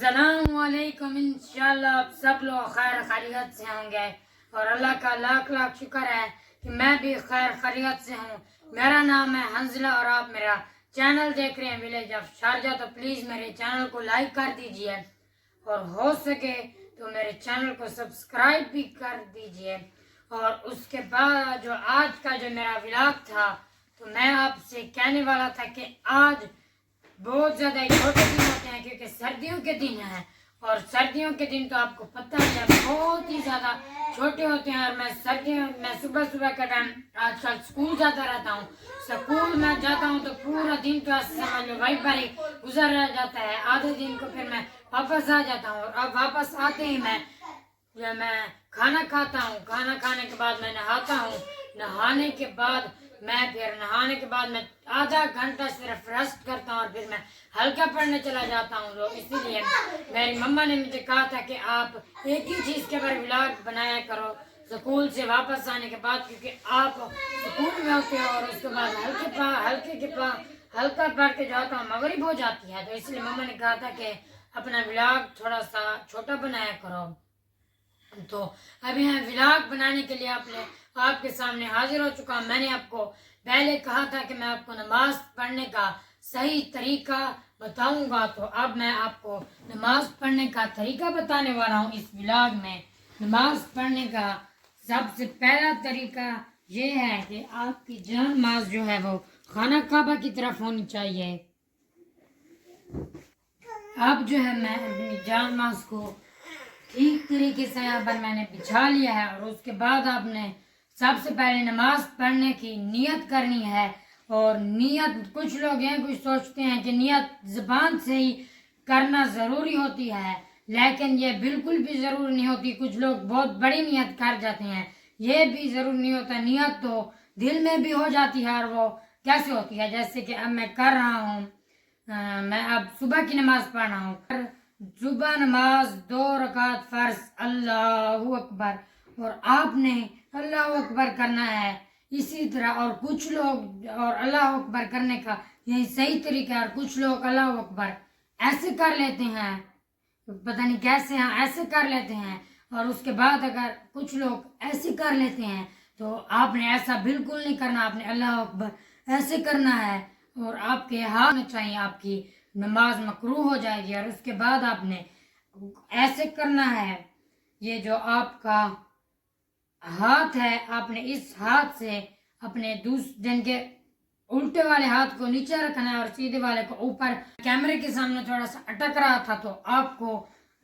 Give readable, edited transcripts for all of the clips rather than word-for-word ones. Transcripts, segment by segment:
अस्सलाम वालेकुम। इंशाल्लाह आप सब लोग खैर खैरियत से होंगे और अल्लाह का लाख लाख शुक्र है कि मैं भी खैर खैरियत से हूँ। मेरा नाम है हंजला और आप मेरा चैनल देख रहे हैं विलेज ऑफ शारजा। तो प्लीज़ मेरे चैनल को लाइक कर दीजिए और हो सके तो मेरे चैनल को सब्सक्राइब भी कर दीजिए। और उसके बाद जो आज का जो मेरा व्लॉग था तो मैं आपसे कहने वाला था कि आज बहुत ज़्यादा छोटे दिन होते हैं क्योंकि सर्दियों के दिन हैं और सर्दियों के दिन तो आपको पता ही है बहुत ही ज़्यादा छोटे होते हैं। और मैं सुबह सुबह का टाइम आजकल स्कूल जाता रहता हूँ। स्कूल में जाता हूँ तो पूरा दिन तो ऐसे समझ लो वहीं पर ही गुजर जाता है। आधे दिन को फिर मैं वापस आ जाता हूँ और अब वापस आते ही मैं खाना खाता हूँ। खाना खाने के बाद मैं नहाता हूँ। नहाने के बाद मैं आधा घंटा सिर्फ रेस्ट करता हूँ और फिर मैं हल्का पढ़ने चला जाता हूँ। तो इसीलिए मेरी मम्मा ने मुझे कहा था कि आप एक ही चीज़ के ऊपर व्लॉग बनाया करो स्कूल से वापस आने के बाद, क्योंकि आप स्कूल में होते हो और उसके बाद हल्का पढ़ के जाता हूँ मगरिब हो जाती है। तो इसलिए मम्मा ने कहा था कि अपना व्लॉग थोड़ा सा छोटा बनाया करो। तो अभी मैं व्लॉग बनाने के लिए आपके सामने हाजिर हो चुका हूँ। मैंने आपको पहले कहा था कि मैं आपको नमाज पढ़ने का सही तरीका बताऊंगा, तो अब मैं आपको नमाज पढ़ने का तरीका बताने वाला हूँ इस व्लॉग में। नमाज पढ़ने का सबसे पहला तरीका ये है कि आपकी जान नमाज जो है वो खाना काबा की तरफ होनी चाहिए। अब जो है मैं अपनी जान नमाज को ठीक तरीके से यहाँ पर मैंने बिछा लिया है और उसके बाद आपने सबसे पहले नमाज पढ़ने की नियत करनी है। और नियत कुछ लोग हैं कुछ सोचते हैं कि नियत ज़बान से ही करना ज़रूरी होती है, लेकिन ये बिल्कुल भी ज़रूरी नहीं होती। कुछ लोग बहुत बड़ी नियत कर जाते हैं, ये भी ज़रूरी नहीं होता। नियत तो दिल में भी हो जाती है। और वो कैसे होती है, जैसे कि अब मैं कर रहा हूँ, मैं अब सुबह की नमाज पढ़ रहा हूँ। सुबह नमाज 2 रकात फर्ज अल्लाहु अकबर, और आपने अल्लाहु अकबर करना है इसी तरह। और कुछ लोग और अल्लाहु अकबर करने का यही सही तरीका है और कुछ लोग अल्लाहु अकबर ऐसे कर लेते हैं, पता नहीं कैसे हैं ऐसे कर लेते हैं। और उसके बाद अगर कुछ लोग ऐसे कर लेते हैं तो आपने ऐसा बिल्कुल नहीं करना। आपने अल्लाहु अकबर ऐसे करना है और आपके हाथ में चाहिए, आपकी नमाज मकरूह हो जाएगी। और उसके बाद आपने ऐसे करना है, ये जो आपका हाथ है आपने इस हाथ से अपने दूसरे के उल्टे वाले हाथ को नीचे रखना है और सीधे वाले को ऊपर। कैमरे के सामने थोड़ा सा अटक रहा था तो आपको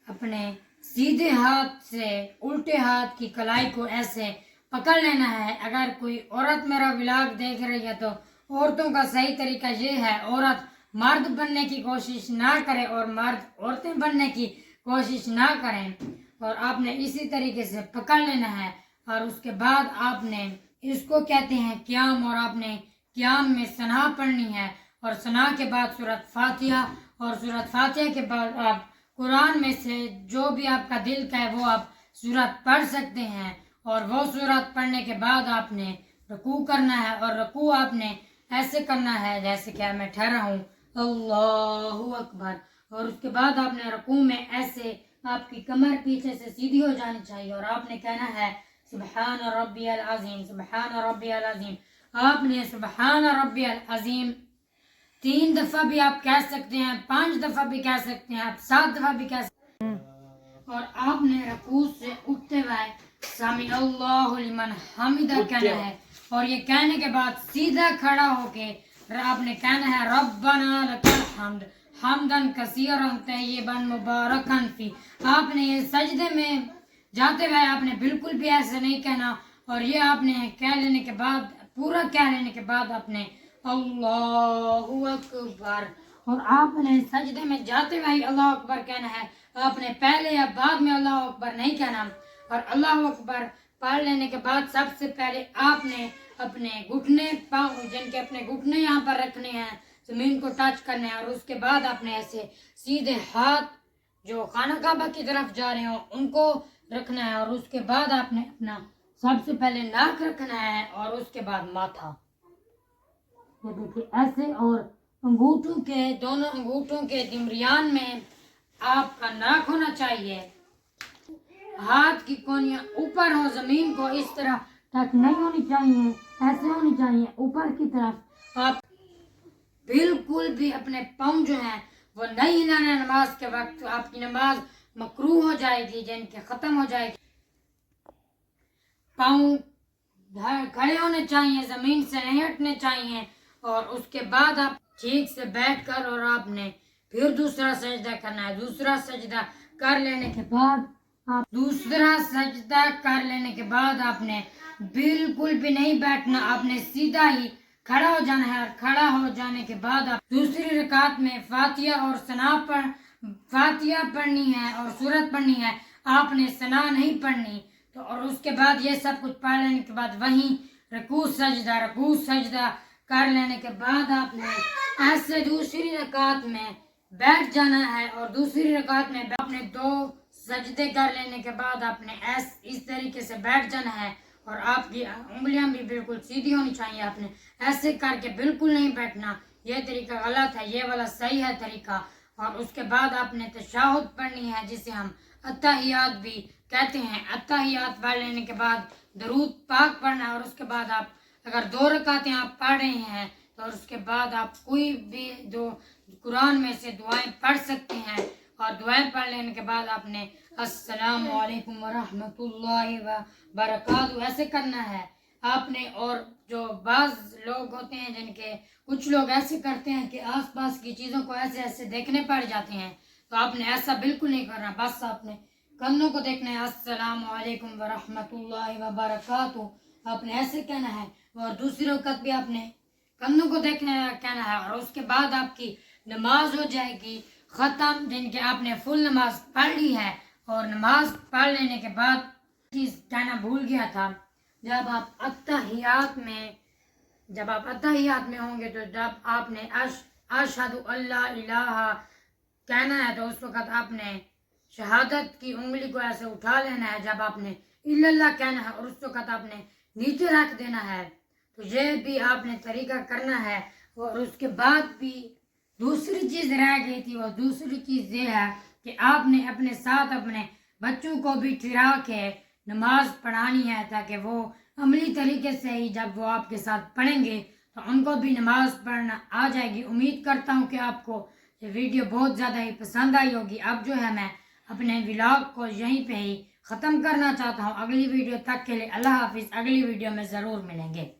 अपने सीधे हाथ से उल्टे हाथ की कलाई को ऐसे पकड़ लेना है। अगर कोई औरत मेरा व्लॉग देख रही है तो औरतों का सही तरीका ये है, औरत मर्द बनने की कोशिश ना करें और मर्द औरतें बनने की कोशिश ना करें। और आपने इसी तरीके से पकड़ लेना है और उसके बाद आपने इसको कहते हैं क़याम, और आपने क़याम में सना पढ़नी है और सना के बाद सूरत फातिहा, और सूरत फातिहा के बाद आप कुरान में से जो भी आपका दिल का है वो आप सूरत पढ़ सकते हैं। और वो सूरत पढ़ने के बाद आपने रुकू करना है और रुकू आपने ऐसे करना है जैसे कि मैं ठहरा हूँ अल्लाहु अकबर। और उसके बाद आपने रुकू में ऐसे आपकी कमर पीछे से सीधी हो जानी चाहिए और आपने कहना है सुबहान रब्बियल अज़ीम, सुबहान रब्बियल अज़ीम। आपने सुबहान रब्बियल अज़ीम 3 दफ़ा भी आप कह सकते हैं, 5 दफ़ा भी कह सकते हैं, आप 7 दफ़ा भी कह सकते हैं। और आपने रुकू से उठते हुए सामी अल्लाहु लिमन हमिदा कहना है और ये कहने के बाद सीधा खड़ा होके आपने कहना है रब्बना लकल हम्द हमदन कसीरन तय्यबन मुबारकन फी। आपने ये सजदे में जाते हुए आपने बिल्कुल भी ऐसे नहीं कहना। और ये आपने कह लेने के बाद पूरा कह लेने के बाद आपने अल्लाहु अकबर, और आपने सजदे में जाते हुए अल्लाह अकबर कहना है। आपने पहले या बाद में अल्लाह अकबर नहीं कहना। और अल्लाह अकबर पढ़ लेने के बाद सबसे पहले आपने अपने घुटने पाँव जिनके अपने घुटने यहाँ पर रखने हैं, जमीन को टच करने हैं। और उसके बाद आपने ऐसे सीधे हाथ जो खाना काबा की तरफ जा रहे हो उनको रखना है। और उसके बाद आपने अपना सबसे पहले नाक रखना है और उसके बाद माथा, ये देखिए ऐसे। और अंगूठों के दोनों अंगूठों के दिमरियान में आपका नाक होना चाहिए, हाथ की कोनियां ऊपर हो, जमीन को इस तरह तक नहीं होनी चाहिए, ऐसे होनी चाहिए ऊपर की तरफ। आप बिल्कुल भी अपने पाँव जो हैं वो नहीं हिलाना है नमाज के वक्त, आपकी नमाज मकरूह हो जाएगी, जिनके खत्म हो जाएगी। पाँव खड़े होने चाहिए, जमीन से नहीं हटने चाहिए। और उसके बाद आप ठीक से बैठकर और आपने फिर दूसरा सजदा करना है। दूसरा सजदा कर लेने के बाद आपने बिल्कुल भी नहीं बैठना, आपने सीधा ही खड़ा हो जाना है। और खड़ा हो जाने के बाद आप दूसरी रकात में फातिहा पढ़नी है और सूरत पढ़नी है, आपने सना नहीं पढ़नी। तो और उसके बाद ये सब कुछ पढ़ लेने के बाद वहीं रकू सजदा कर लेने के बाद आपने ऐसे दूसरी रकात में बैठ जाना है। और दूसरी रकात में आपने 2 सजदे कर लेने के बाद आपने इस तरीके से बैठ जाना है। और आपकी उंगलियां भी बिल्कुल सीधी होनी चाहिए, आपने ऐसे करके बिल्कुल नहीं बैठना, ये तरीका गलत है, ये वाला सही है तरीका। और उसके बाद आपने तशहुद पढ़नी है, जिसे हम अत्तहियात भी कहते हैं। अत्तहियात पढ़ लेने के बाद दरूद पाक पढ़ना है। और उसके बाद आप अगर 2 रकातें आप पढ़ रहे हैं तो उसके बाद आप कोई भी 2 कुरान में से दुआएं पढ़ सकते हैं। और दुआएं पढ़ लेने के बाद आपने अस्सलामु अलैकुम व रहमतुल्लाहि व बरकातहू ऐसे करना है आपने। और जो बाज़ लोग होते हैं जिनके कुछ लोग ऐसे करते हैं कि आसपास की चीज़ों को ऐसे ऐसे देखने पड़ जाते हैं, तो आपने ऐसा बिल्कुल नहीं करना। बस आपने कन्नों को देखना है, अस्सलामु अलैकुम व रहमतुल्लाहि व बरकातहू आपने ऐसे कहना है। और दूसरी वक़्त भी आपने कन्नों को कहना है। और उसके बाद आपकी नमाज हो जाएगी ख़त्म, जिनके आपने फुल नमाज पढ़ ली है। और नमाज पढ़ लेने के बाद चीज़ कहना भूल गया था, जब आप अत्तहियात में होंगे तो जब आपने अशहदु अल्ला इलाहा कहना है तो उस वक़्त आपने शहादत की उंगली को ऐसे उठा लेना है। जब आपने इल्लल्लाह कहना है और उस वक़्त आपने नीचे रख देना है। तो ये भी आपने तरीका करना है। और उसके बाद भी दूसरी चीज़ रह गई थी, और दूसरी चीज़ ये है कि आपने अपने साथ अपने बच्चों को भी ठहरा के नमाज पढ़ानी है, ताकि वो अमली तरीके से ही जब वो आपके साथ पढ़ेंगे तो उनको भी नमाज पढ़ना आ जाएगी। उम्मीद करता हूँ कि आपको ये वीडियो बहुत ज़्यादा ही पसंद आई होगी। अब जो है मैं अपने व्लॉग को यहीं पे ही ख़त्म करना चाहता हूँ। अगली वीडियो तक के लिए अल्लाह हाफिज़। अगली वीडियो में ज़रूर मिलेंगे।